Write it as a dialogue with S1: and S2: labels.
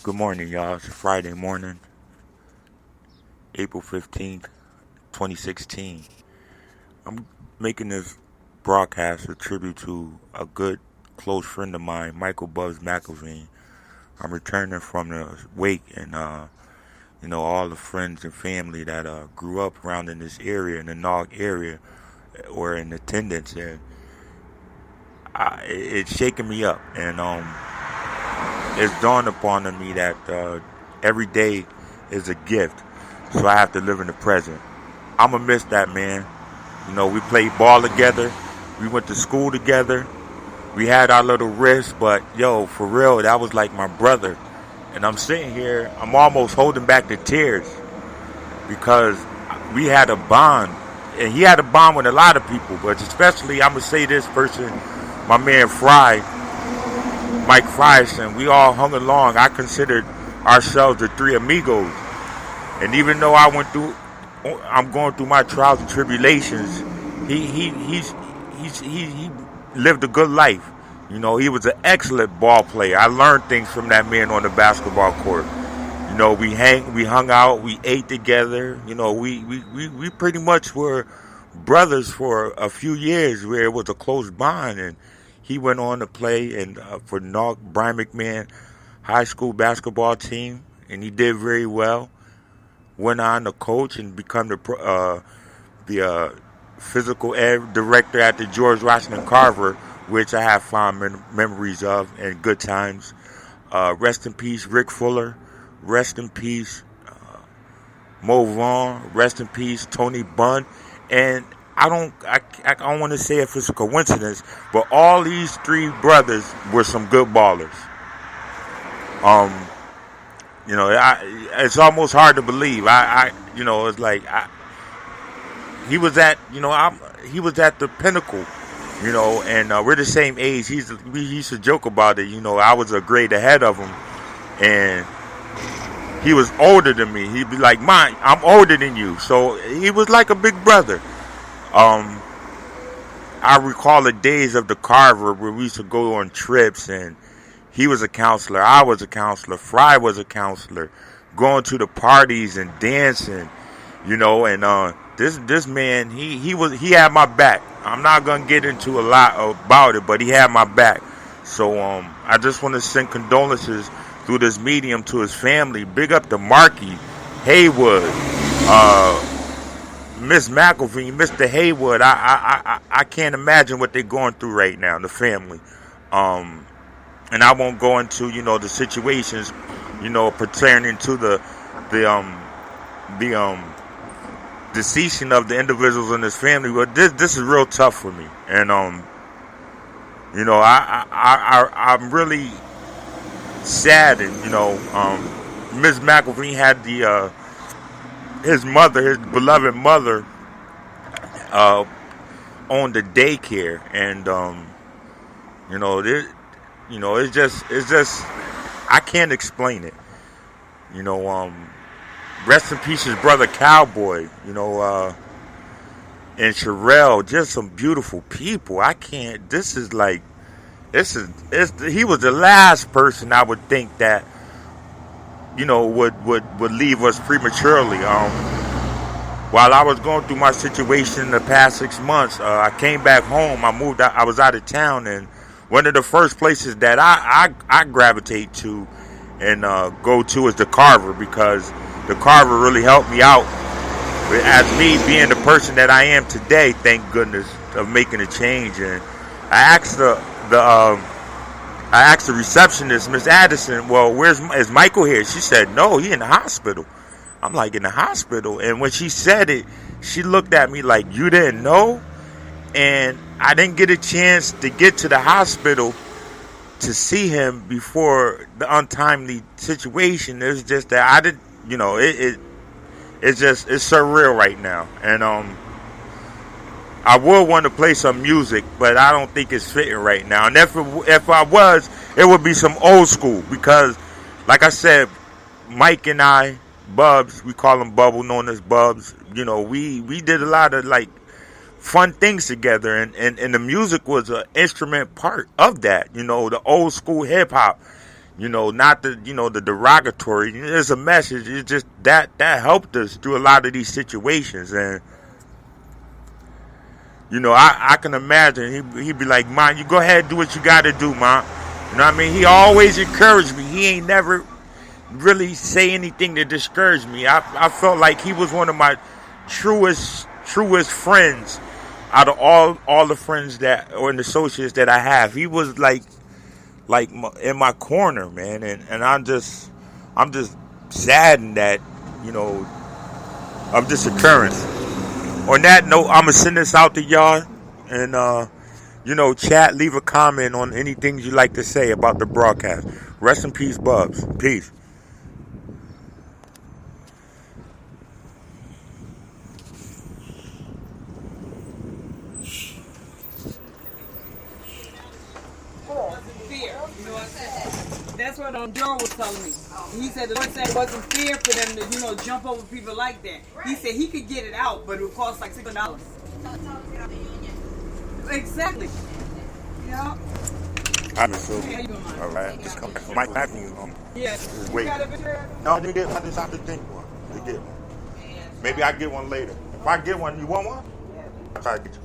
S1: Good morning, y'all. It's Friday morning, April 15th, 2016. I'm making this broadcast a tribute to a good, close friend of mine, Bubs Mclveen. I'm returning from the wake and, all the friends and family that grew up around in this area, in the Nog area, were in attendance. And it's shaking me up. And it's dawned upon me that every day is a gift, so I have to live in the present. I'm gonna miss that, man. We played ball together, we went to school together, we had our little risks, but yo, for real, that was like my brother. And I'm sitting here, I'm almost holding back the tears because we had a bond, and he had a bond with a lot of people, but especially I'm gonna say this person, my man Mike Frierson. We all hung along. I considered ourselves the three amigos. And even though I'm going through my trials and tribulations, he lived a good life. He was an excellent ball player. I learned things from that man on the basketball court. We hung out, we ate together. We pretty much were brothers for a few years where it was a close bond. And he went on to play for Brian McMahon high school basketball team, and he did very well. Went on to coach and become the physical ed director at the George Washington Carver, which I have fond memories of and good times. Rest in peace, Rick Fuller. Rest in peace, Mo Vaughn. Rest in peace, Tony Bunn. And I don't want to say if it's a coincidence, but all these three brothers were some good ballers. It's almost hard to believe. It's like he was at the pinnacle, and we're the same age. We used to joke about it. I was a grade ahead of him, and he was older than me. He'd be like, "Mine, I'm older than you," so he was like a big brother. I recall the days of the Carver where we used to go on trips, and he was a counselor, I was a counselor, Fry was a counselor, going to the parties and dancing, and this man, he had my back. I'm not gonna get into a lot about it, but he had my back. So I just want to send condolences through this medium to his family. Big up to Marky Haywood, Miss Mclveen, Mr. Haywood. I can't imagine what they're going through right now, the family. And I won't go into, the situations, pertaining to the deceasing of the individuals in this family. But this is real tough for me. And I'm really saddened. Miss Mclveen had his beloved mother, on the daycare, and it's just I can't explain it. Rest in peace, his brother Cowboy. And Sherelle, just some beautiful people. I can't. He was the last person I would think that would leave us prematurely. While I was going through my situation in the past 6 months, I came back home. I was out of town, and one of the first places that I gravitate to and go to is the Carver, because the Carver really helped me out as me being the person that I am today. Thank goodness of making a change. And I asked the receptionist, Miss Addison, well, is Michael here? She said, no, he in the hospital. I'm like, in the hospital? And when she said it, she looked at me like, you didn't know? And I didn't get a chance to get to the hospital to see him before the untimely situation. It's just that I didn't, it's surreal right now. And I would want to play some music, but I don't think it's fitting right now. And if I was, it would be some old school, because, like I said, Mike and I, Bubs, we call him Bubble, known as Bubs. We did a lot of fun things together, and the music was an instrument part of that. The old school hip hop. Not the derogatory. It's a message. It's just that helped us through a lot of these situations. And I can imagine he'd be like, "Man, you go ahead and do what you got to do, man." You know what I mean? He always encouraged me. He ain't never really say anything to discourage me. I felt like he was one of my truest friends out of all the friends and associates that I have. He was like in my corner, man, and I'm just saddened that of this occurrence. On that note, I'm gonna send this out to y'all, and chat, leave a comment on anything you like to say about the broadcast. Rest in peace, Bubs. Peace.
S2: Fear. That's what Duro was telling me. He said the Lord said it wasn't fair for them to, jump over people like that. He said he could get it out, but it would cost like $600. Exactly. Yeah.
S1: I'm so all right. Just come back. Mike back me.
S2: Yeah.
S1: Just wait. No, I just have to think one. To get one. Maybe I get one later. If I get one, you want one? I'll try to get you.